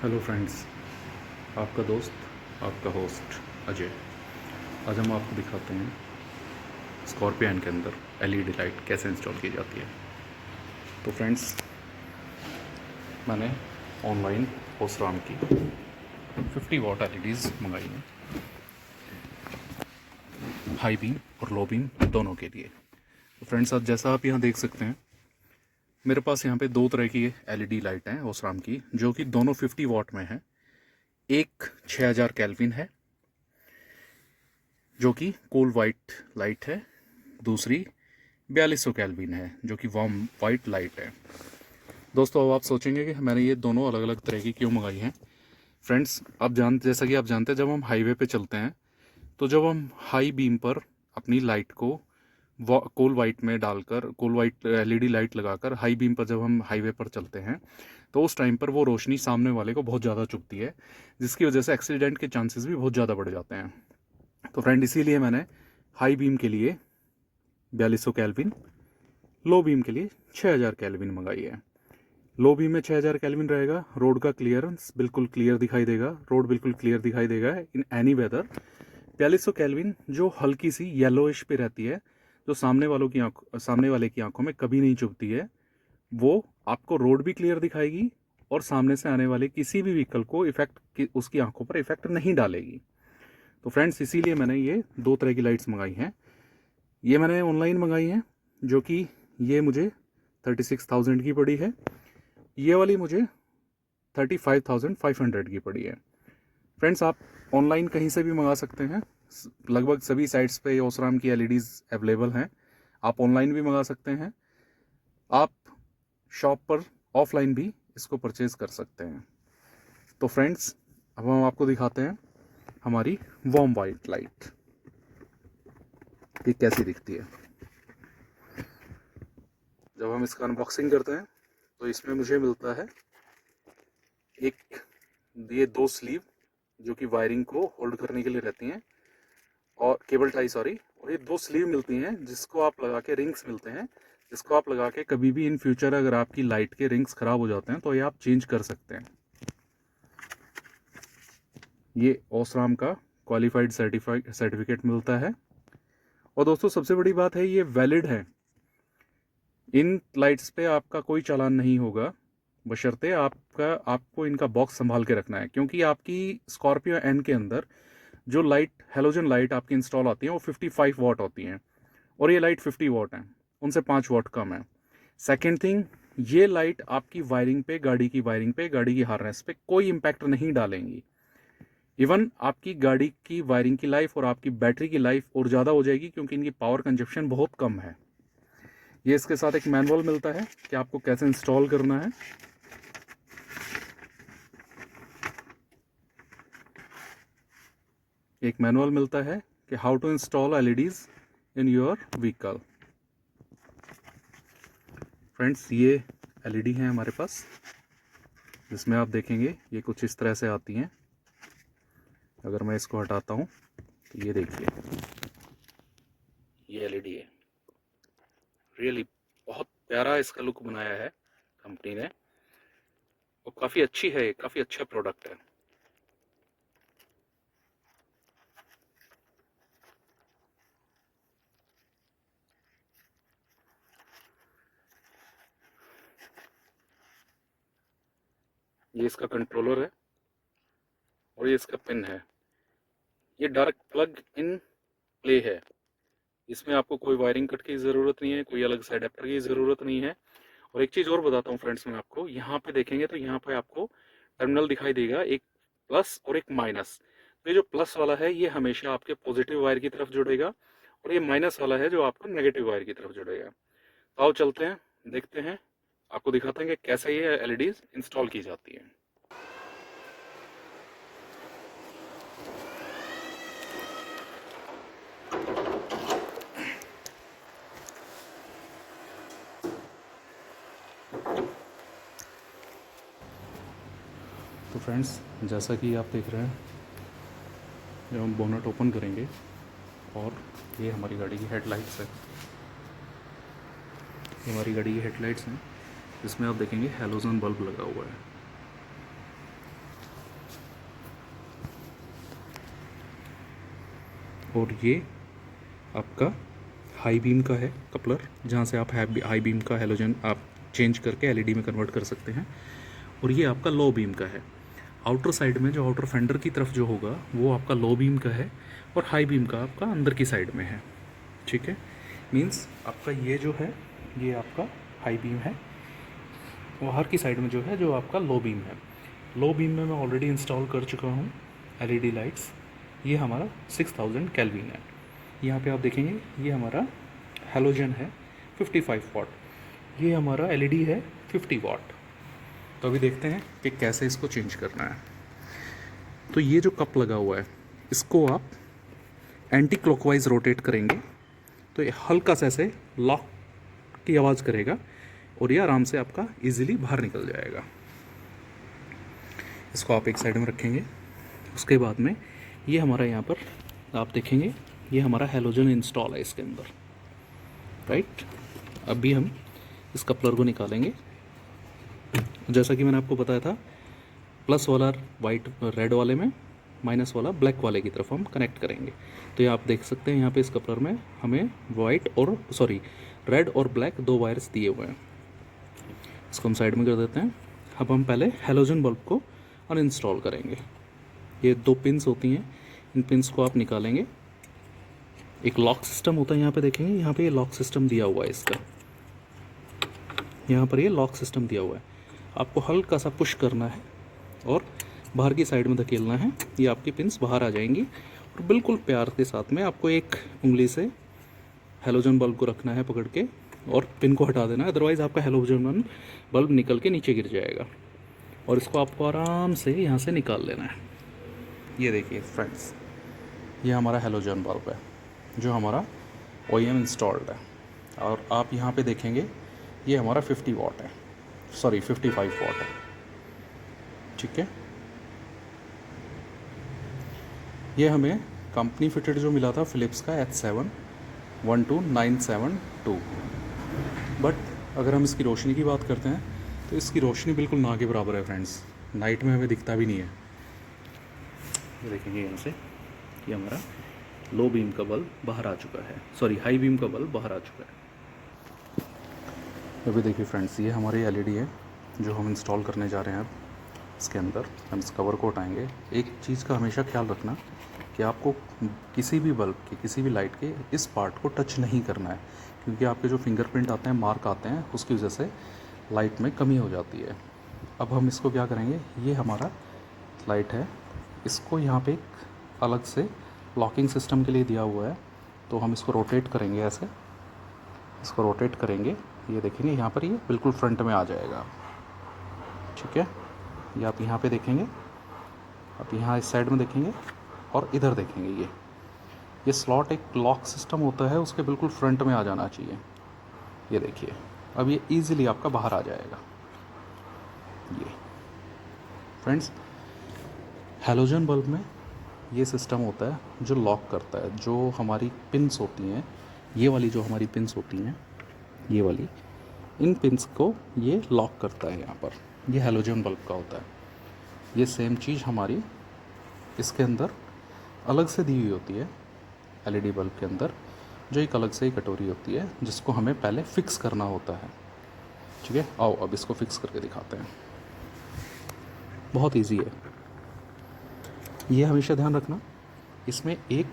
Hello friends, आपका दोस्त, आपका होस्ट अजय। आज हम आपको दिखाते हैं स्कॉर्पियो एन के अंदर एलईडी लाइट कैसे इंस्टॉल की जाती है। तो फ्रेंड्स, मैंने ऑनलाइन ओसराम की 50 वाट एलईडीज़ मंगाई हैं, हाई बीम और लो बीम दोनों के लिए। तो फ्रेंड्स, आज जैसा आप यहाँ देख सकते हैं, मेरे पास यहाँ पे दो तरह की एलईडी लाइट हैं ओसराम की, जो कि दोनों 50 वाट में हैं। एक 6000 केल्विन है जो कि कूल वाइट लाइट है, दूसरी 4200 केल्विन है जो कि वार्म वाइट लाइट है। दोस्तों, अब आप सोचेंगे कि मैंने ये दोनों अलग अलग तरह की क्यों मंगाई हैं। फ्रेंड्स, जैसा कि आप जानते हैं, जब हम हाईवे पे चलते हैं तो जब हम हाई बीम पर अपनी लाइट को कोल वाइट में डालकर, कोल वाइट एलईडी लाइट लगाकर हाई बीम पर जब हम हाईवे पर चलते हैं तो उस टाइम पर वो रोशनी सामने वाले को बहुत ज़्यादा चुभती है, जिसकी वजह से एक्सीडेंट के चांसेस भी बहुत ज़्यादा बढ़ जाते हैं। तो फ्रेंड, इसीलिए मैंने हाई बीम के लिए 4200 केल्विन, लो बीम के लिए 6000 केल्विन मंगाई है। लो बीम में 6000 केल्विन रहेगा, रोड का क्लियरेंस बिल्कुल क्लियर दिखाई देगा, रोड बिल्कुल क्लियर दिखाई देगा इन एनी वेदर। 4200 केल्विन जो हल्की सी येलोइश पे रहती है, जो सामने वाले की आंखों में कभी नहीं चुभती है, वो आपको रोड भी क्लियर दिखाएगी और सामने से आने वाले किसी भी व्हीकल को उसकी आंखों पर इफेक्ट नहीं डालेगी। तो फ्रेंड्स, इसीलिए मैंने ये दो तरह की लाइट्स मंगाई हैं। ये मैंने ऑनलाइन मंगाई हैं, जो कि ये मुझे 36,000 की पड़ी है। ये वाली मुझे 35,500 की पड़ी है। फ्रेंड्स, आप ऑनलाइन कहीं से भी मंगा सकते हैं। लगभग सभी साइट्स पे ओसराम की एलईडीज़ अवेलेबल हैं। आप ऑनलाइन भी मंगा सकते हैं, आप शॉप पर ऑफलाइन भी इसको परचेज़ कर सकते हैं। तो फ्रेंड्स, अब हम आपको दिखाते हैं हमारी वार्म वाइट लाइट, ये कैसी दिखती है। जब हम इसका अनबॉक्सिंग करते हैं तो इसमें मुझे मिलता है ये दो स्लीव, जो कि वायरिंग को होल्ड करने के लिए रहती हैं, और केबल टाई, सॉरी। और ये दो स्लीव मिलती हैं जिसको आप लगा के, रिंग्स मिलते हैं जिसको आप लगा के कभी भी इन फ्यूचर अगर आपकी लाइट के रिंग्स खराब हो जाते हैं तो ये आप चेंज कर सकते हैं। ये ओसराम का क्वालिफाइड सर्टिफिकेट मिलता है। और दोस्तों, सबसे बड़ी बात है, ये वैलिड है। इन लाइट्स पे आपका कोई चालान नहीं होगा, बशर्ते आपको इनका बॉक्स संभाल के रखना है, क्योंकि आपकी स्कॉर्पियो एन के अंदर जो लाइट, हेलोजन लाइट आपकी इंस्टॉल आती हैं वो 55 वाट होती हैं, और ये लाइट 50 वाट है, उनसे 5 वाट कम है। सेकेंड थिंग, ये लाइट आपकी वायरिंग पे, गाड़ी की हार्नेस पे कोई इम्पैक्ट नहीं डालेंगी। इवन आपकी गाड़ी की वायरिंग की लाइफ और आपकी बैटरी की लाइफ और ज़्यादा हो जाएगी, क्योंकि इनकी पावर कंजप्शन बहुत कम है। ये इसके साथ एक मैनुअल मिलता है कि आपको कैसे इंस्टॉल करना है। एक मैनुअल मिलता है कि how to install LEDs in your vehicle. Friends, ये एलईडी हैं हमारे पास, जिसमें आप देखेंगे ये कुछ इस तरह से आती हैं। अगर मैं इसको हटाता हूँ तो ये देखिए, ये एलईडी है। रियली बहुत प्यारा इसका लुक बनाया है कंपनी ने, और काफ़ी अच्छी है, काफ़ी अच्छा प्रोडक्ट है। ये इसका कंट्रोलर है और ये इसका पिन है। ये डायरेक्ट प्लग इन प्ले है, इसमें आपको कोई वायरिंग कट की ज़रूरत नहीं है, कोई अलग से अडेप्टर की ज़रूरत नहीं है। और एक चीज़ और बताता हूँ फ्रेंड्स, मैं आपको यहाँ पे देखेंगे तो यहाँ पे आपको टर्मिनल दिखाई देगा, एक प्लस और एक माइनस। तो ये जो प्लस वाला है ये हमेशा आपके पॉजिटिव वायर की तरफ जुड़ेगा, और ये माइनस वाला है जो आपको नेगेटिव वायर की तरफ जुड़ेगा। तो आओ चलते हैं, देखते हैं, आपको दिखाते हैं कि कैसे ये एलईडीज इंस्टॉल की जाती है। तो फ्रेंड्स, जैसा कि आप देख रहे हैं, जब हम बोनट ओपन करेंगे, और ये हमारी गाड़ी की हेडलाइट्स है, ये हमारी गाड़ी की हेडलाइट्स हैं, जिसमें आप देखेंगे हेलोजन बल्ब लगा हुआ है। और ये आपका हाई बीम का है कपलर, जहाँ से आप हाई बीम का हेलोजन आप चेंज करके एलईडी में कन्वर्ट कर सकते हैं। और ये आपका लो बीम का है। आउटर साइड में जो आउटर फेंडर की तरफ जो होगा वो आपका लो बीम का है, और हाई बीम का आपका अंदर की साइड में है। ठीक है, मीन्स आपका ये जो है ये आपका हाई बीम है, बाहर की साइड में जो है जो आपका लो बीम है। लो बीम में मैं ऑलरेडी इंस्टॉल कर चुका हूँ एलईडी लाइट्स। ये हमारा 6000 केल्विन है। यहाँ पे आप देखेंगे ये हमारा हेलोजन है 55 वाट, ये हमारा एलईडी है 50 वाट। तो अभी देखते हैं कि कैसे इसको चेंज करना है। तो ये जो कप लगा हुआ है इसको आप एंटी क्लॉकवाइज रोटेट करेंगे तो ये हल्का सा ऐसे लॉक की आवाज़ करेगा और ये आराम से आपका इजीली बाहर निकल जाएगा। इसको आप एक साइड में रखेंगे। उसके बाद में ये हमारा यहाँ पर आप देखेंगे ये हमारा हेलोजन इंस्टॉल है इसके अंदर, राइट। अभी हम इस कपलर को निकालेंगे। जैसा कि मैंने आपको बताया था, प्लस वाला वाइट रेड वाले में, माइनस वाला ब्लैक वाले की तरफ हम कनेक्ट करेंगे। तो ये आप देख सकते हैं यहाँ पे इस कपलर में हमें रेड और ब्लैक 2 वायर्स दिए हुए हैं। इसको हम साइड में कर देते हैं। अब हम पहले हेलोजन बल्ब को अनइंस्टॉल करेंगे। ये 2 पिन्स होती हैं, इन पिन्स को आप निकालेंगे। एक लॉक सिस्टम होता है, यहाँ पे देखेंगे यहाँ पे ये लॉक सिस्टम दिया हुआ है इसका, यहाँ पर ये लॉक सिस्टम दिया हुआ है। आपको हल्का सा पुश करना है और बाहर की साइड में धकेलना है, ये आपकी पिन्स बाहर आ जाएंगी। और बिल्कुल प्यार के साथ में आपको एक उंगली से हेलोजन बल्ब को रखना है पकड़ के और पिन को हटा देना है, अदरवाइज़ आपका हेलोजन बल्ब निकल के नीचे गिर जाएगा। और इसको आपको आराम से यहाँ से निकाल लेना है। ये देखिए फ्रेंड्स, ये हमारा हेलोजन बल्ब है जो हमारा OEM इंस्टॉल्ड है। और आप यहाँ पे देखेंगे ये हमारा 50 वाट है, सॉरी 55 वाट है। ठीक है, ये हमें कंपनी फिटेड जो मिला था फिलिप्स का H7-12972। बट अगर हम इसकी रोशनी की बात करते हैं तो इसकी रोशनी बिल्कुल ना के बराबर है फ्रेंड्स, नाइट में हमें दिखता भी नहीं है। ये देखेंगे यहाँ से ये हमारा लो बीम का बल्ब बाहर आ चुका है, सॉरी हाई बीम का बल्ब बाहर आ चुका है। अभी देखिए फ्रेंड्स, ये हमारी एलईडी है जो हम इंस्टॉल करने जा रहे हैं। अब इसके अंदर हम इस कवर को हटाएंगे। एक चीज़ का हमेशा ख्याल रखना कि आपको किसी भी बल्ब के, किसी भी लाइट के इस पार्ट को टच नहीं करना है, क्योंकि आपके जो फिंगरप्रिंट आते हैं, मार्क आते हैं, उसकी वजह से लाइट में कमी हो जाती है। अब हम इसको क्या करेंगे, ये हमारा लाइट है, इसको यहाँ पे एक अलग से लॉकिंग सिस्टम के लिए दिया हुआ है। तो हम इसको रोटेट करेंगे, ऐसे इसको रोटेट करेंगे। ये देखेंगे यहाँ पर ये बिल्कुल फ्रंट में आ जाएगा। ठीक है, ये आप यहाँ पे देखेंगे, आप यहाँ इस साइड में देखेंगे और इधर देखेंगे। ये स्लॉट एक लॉक सिस्टम होता है, उसके बिल्कुल फ्रंट में आ जाना चाहिए। ये देखिए, अब ये इजीली आपका बाहर आ जाएगा। ये फ्रेंड्स, हेलोजन बल्ब में ये सिस्टम होता है जो लॉक करता है। जो हमारी पिन्स होती हैं, ये वाली जो हमारी पिन्स होती हैं, ये वाली, इन पिन्स को ये लॉक करता है यहाँ पर। ये हेलोजन बल्ब का होता है। ये सेम चीज़ हमारी इसके अंदर अलग से दी हुई होती है, एलईडी बल्ब के अंदर, जो एक अलग से ही कटोरी होती है जिसको हमें पहले फिक्स करना होता है। ठीक है, आओ अब इसको फिक्स करके दिखाते हैं। बहुत इजी है। ये हमेशा ध्यान रखना, इसमें एक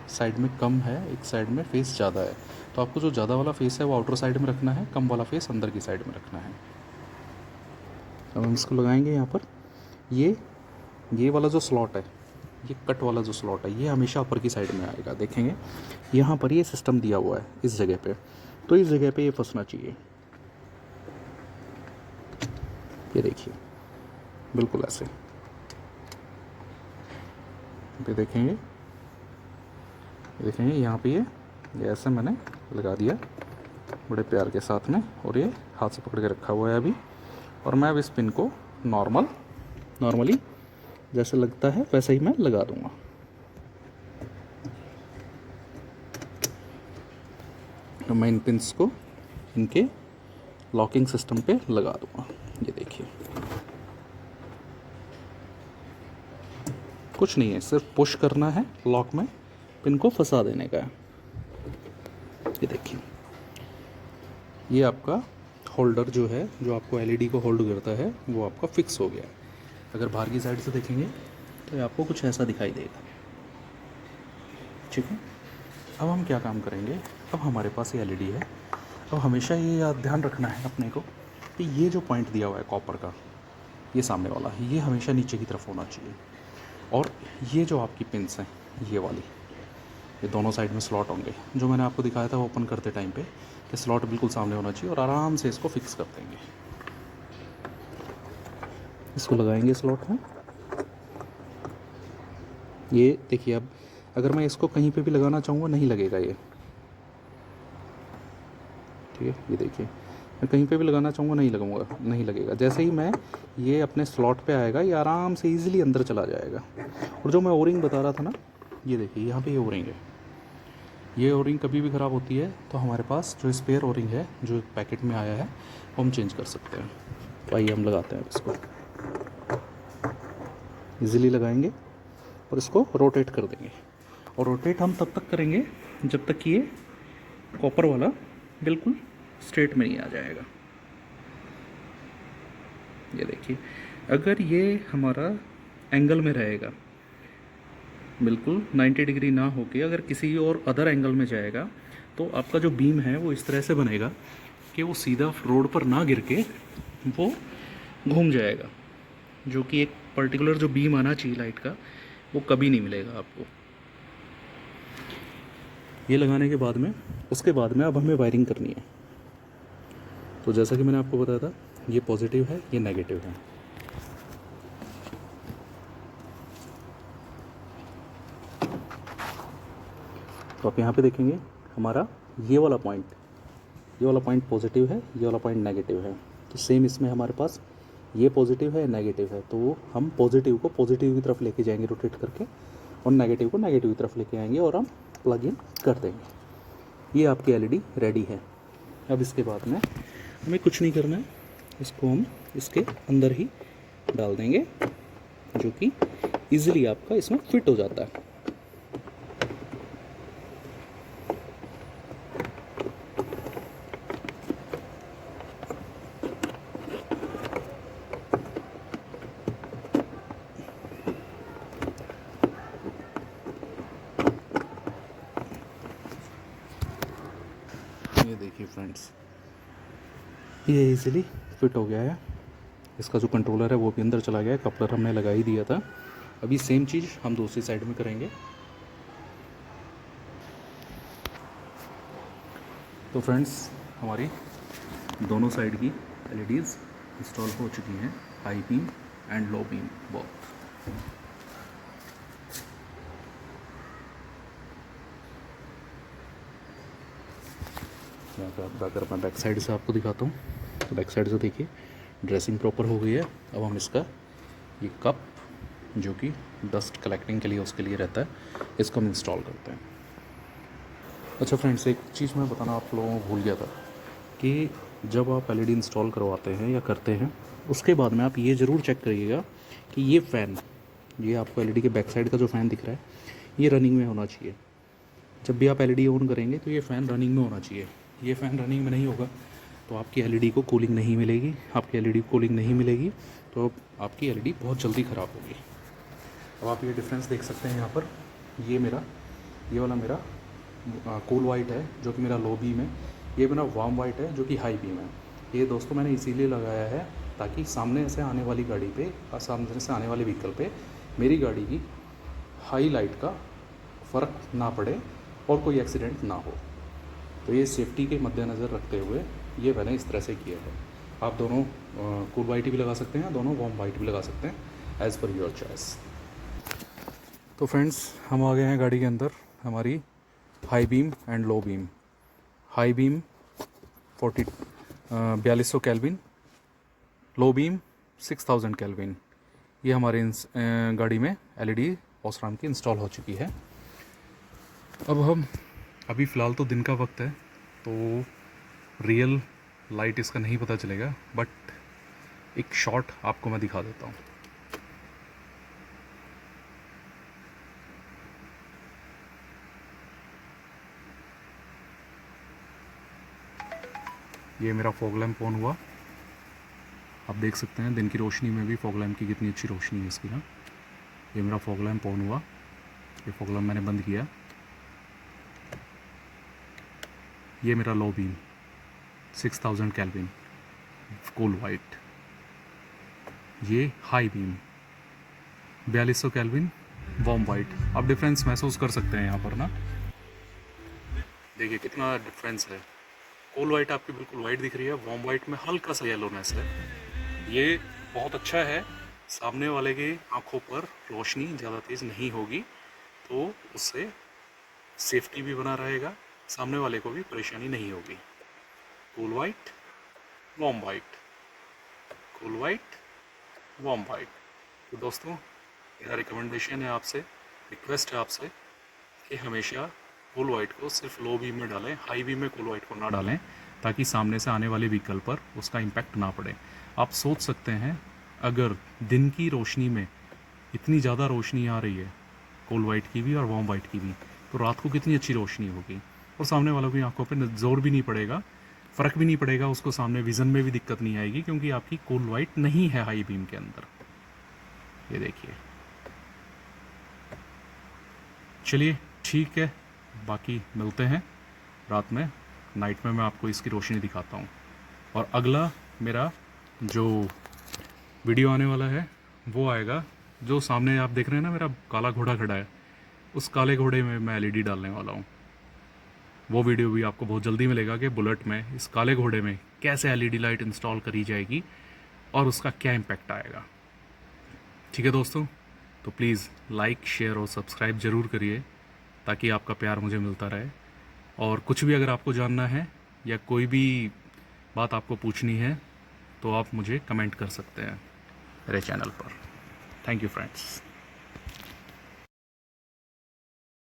साइड में कम है, एक साइड में फेस ज़्यादा है। तो आपको जो ज़्यादा वाला फेस है वो आउटर साइड में रखना है, कम वाला फेस अंदर की साइड में रखना है। अब हम इसको लगाएंगे यहाँ पर। ये वाला जो स्लॉट है, ये कट वाला जो स्लॉट है, ये हमेशा ऊपर की साइड में आएगा। देखेंगे यहाँ पर ये सिस्टम दिया हुआ है इस जगह पे, तो इस जगह पे ये फंसना चाहिए। ये देखिए बिल्कुल ऐसे। ये देखेंगे यहाँ पे ये ऐसे मैंने लगा दिया बड़े प्यार के साथ में, और ये हाथ से पकड़ के रखा हुआ है अभी। और मैं अब इस पिन को नॉर्मली जैसे लगता है वैसे ही मैं लगा दूंगा। तो मैं इन पिन्स को इनके लॉकिंग सिस्टम पे लगा दूंगा। ये देखिए, कुछ नहीं है, सिर्फ पुश करना है लॉक में पिन को फंसा देने का है। ये देखिए, ये आपका होल्डर जो है, जो आपको एलईडी को होल्ड करता है, वो आपका फिक्स हो गया है। अगर बाहर की साइड से देखेंगे तो ये आपको कुछ ऐसा दिखाई देगा। ठीक है, अब हम क्या काम करेंगे, अब हमारे पास ये एलईडी है। अब हमेशा ये याद ध्यान रखना है अपने को कि ये जो पॉइंट दिया हुआ है कॉपर का, ये सामने वाला, ये हमेशा नीचे की तरफ होना चाहिए। और ये जो आपकी पिन्स हैं, ये वाली, ये दोनों साइड में स्लॉट होंगे, जो मैंने आपको दिखाया था ओपन करते टाइम पे, कि स्लॉट बिल्कुल सामने होना चाहिए। और आराम से इसको फिक्स कर देंगे, इसको लगाएंगे स्लॉट में। ये देखिए, अब अगर मैं इसको कहीं पे भी लगाना चाहूँगा नहीं लगेगा ये। ठीक है, ये देखिए, मैं कहीं पे भी लगाना चाहूँगा नहीं लगेगा। जैसे ही मैं ये अपने स्लॉट पे आएगा, ये आराम से इजीली अंदर चला जाएगा। और जो मैं ओरिंग बता रहा था ना, ये देखिए यहाँ पे ये ओरिंग है। ये ओरिंग कभी भी ख़राब होती है तो हमारे पास जो स्पेयर ओरिंग है, जो पैकेट में आया है, वो हम चेंज कर सकते हैं। तो आइए हम लगाते हैं इसको, ईज़िली लगाएंगे और इसको रोटेट कर देंगे। और रोटेट हम तब तक करेंगे जब तक कि ये कॉपर वाला बिल्कुल स्ट्रेट में नहीं आ जाएगा। ये देखिए, अगर ये हमारा एंगल में रहेगा, बिल्कुल 90 डिग्री ना होके अगर किसी और अदर एंगल में जाएगा, तो आपका जो बीम है वो इस तरह से बनेगा कि वो सीधा रोड पर ना गिर के वो घूम जाएगा, जो कि एक पर्टिकुलर जो बीम आना चाहिए लाइट का, वो कभी नहीं मिलेगा आपको। ये लगाने के बाद में, उसके बाद में अब हमें वायरिंग करनी है। तो जैसा कि मैंने आपको बताया था, ये पॉजिटिव है, ये नेगेटिव है। तो आप यहाँ पे देखेंगे हमारा ये वाला पॉइंट पॉजिटिव है, ये वाला पॉइंट नेगेटिव है। तो सेम इसमें हमारे पास ये पॉजिटिव है, नेगेटिव है, तो हम पॉजिटिव को पॉजिटिव की तरफ लेके जाएंगे रोटेट करके, और नेगेटिव को नेगेटिव की तरफ लेके आएंगे और हम प्लग इन कर देंगे। ये आपकी एलईडी रेडी है। अब इसके बाद में हमें कुछ नहीं करना है, इसको हम इसके अंदर ही डाल देंगे, जो कि ईज़िली आपका इसमें फिट हो जाता है। ये देखिए फ्रेंड्स, ये इजीली फिट हो गया है। इसका जो कंट्रोलर है वो भी अंदर चला गया है, कपलर हमने लगा ही दिया था। अभी सेम चीज़ हम दूसरी साइड में करेंगे। तो फ्रेंड्स, हमारी दोनों साइड की एलईडीज़ इंस्टॉल हो चुकी हैं, high beam and low beam both. अगर मैं बैक साइड से आपको दिखाता हूँ, तो बैक साइड से देखिए ड्रेसिंग प्रॉपर हो गई है। अब हम इसका ये कप, जो कि डस्ट कलेक्टिंग के लिए उसके लिए रहता है, इसको हम इंस्टॉल करते हैं। अच्छा फ्रेंड्स, एक चीज़ मैं बताना आप लोगों को भूल गया था कि जब आप एलईडी इंस्टॉल करवाते हैं या करते हैं, उसके बाद में आप ये ज़रूर चेक करिएगा कि ये फ़ैन, ये आपको एलईडी के बैक साइड का जो फ़ैन दिख रहा है, ये रनिंग में होना चाहिए। जब भी आप एलईडी ऑन करेंगे तो ये फ़ैन रनिंग में होना चाहिए। ये फ़ैन रनिंग में नहीं होगा तो आपकी एलईडी को कूलिंग नहीं मिलेगी। आपकी एलईडी को कूलिंग नहीं मिलेगी तो आपकी एलईडी बहुत जल्दी ख़राब होगी। अब आप ये डिफरेंस देख सकते हैं यहाँ पर, ये वाला मेरा कूल वाइट है, जो कि मेरा लो बीम है। ये मेरा वार्म वाइट है, जो कि हाई बीम है। ये दोस्तों मैंने इसीलिए लगाया है ताकि सामने से आने वाली गाड़ी पे, सामने से आने वाले व्हीकल पे मेरी गाड़ी की हाई लाइट का फ़र्क ना पड़े और कोई एक्सीडेंट ना हो। तो ये सेफ्टी के मद्देनज़र रखते हुए ये मैंने इस तरह से किया है। आप दोनों कूल वाइट भी लगा सकते हैं, दोनों वार्म वाइट भी लगा सकते हैं, एज़ पर योर चॉइस। तो फ्रेंड्स, हम आ गए हैं गाड़ी के अंदर। हमारी high beam and low beam, high beam 4200 kelvin, low beam 6000 kelvin, ये हमारे गाड़ी में एलईडी ओसराम की इंस्टॉल हो चुकी है। अब हम अभी फ़िलहाल तो दिन का वक्त है, तो रियल लाइट इसका नहीं पता चलेगा, बट एक शॉट आपको मैं दिखा देता हूँ। ये मेरा फॉग लैम्प ऑन हुआ, आप देख सकते हैं दिन की रोशनी में भी फॉग लैम्प की कितनी अच्छी रोशनी है इसकी ना। ये मेरा फॉग लैम्प ऑन हुआ, ये फॉग लैम्प मैंने बंद किया। ये मेरा low beam 6000 kelvin cool white. ये high beam 4200 kelvin warm white. आप डिफरेंस महसूस कर सकते हैं यहाँ पर ना, देखिए कितना डिफरेंस है। कूल वाइट आपकी बिल्कुल वाइट दिख रही है, वार्म वाइट में हल्का सा येलोनेस है। ये बहुत अच्छा है, सामने वाले की आंखों पर रोशनी ज़्यादा तेज़ नहीं होगी, तो उससे सेफ्टी भी बना रहेगा, सामने वाले को भी परेशानी नहीं होगी। Cool white, warm white, cool white, warm white. तो दोस्तों मेरा रिकमेंडेशन है आपसे, रिक्वेस्ट है आपसे कि हमेशा कूल वाइट को सिर्फ लो बीम में डालें, हाई बीम में कूल वाइट को ना डालें, ताकि सामने से आने वाले व्हीकल पर उसका इम्पैक्ट ना पड़े। आप सोच सकते हैं अगर दिन की रोशनी में इतनी ज़्यादा रोशनी आ रही है, कूल वाइट की भी और वार्म वाइट की भी, तो रात को कितनी अच्छी रोशनी होगी और सामने वालों की आंखों पर जोर भी नहीं पड़ेगा, फ़र्क भी नहीं पड़ेगा उसको, सामने विज़न में भी दिक्कत नहीं आएगी, क्योंकि आपकी कूल वाइट नहीं है हाई बीम के अंदर। ये देखिए, चलिए ठीक है, बाकी मिलते हैं रात में, नाइट में मैं आपको इसकी रोशनी दिखाता हूँ। और अगला मेरा जो वीडियो आने वाला है वो आएगा, जो सामने आप देख रहे हैं ना मेरा काला घोड़ा खड़ा है, उस काले घोड़े में मैं एलईडी डालने वाला हूँ। वो वीडियो भी आपको बहुत जल्दी मिलेगा कि बुलेट में इस काले घोड़े में कैसे एलईडी लाइट इंस्टॉल करी जाएगी और उसका क्या इम्पैक्ट आएगा। ठीक है दोस्तों, तो प्लीज़ लाइक, शेयर और सब्सक्राइब ज़रूर करिए, ताकि आपका प्यार मुझे मिलता रहे। और कुछ भी अगर आपको जानना है या कोई भी बात आपको पूछनी है तो आप मुझे कमेंट कर सकते हैं मेरे चैनल पर। Thank you friends.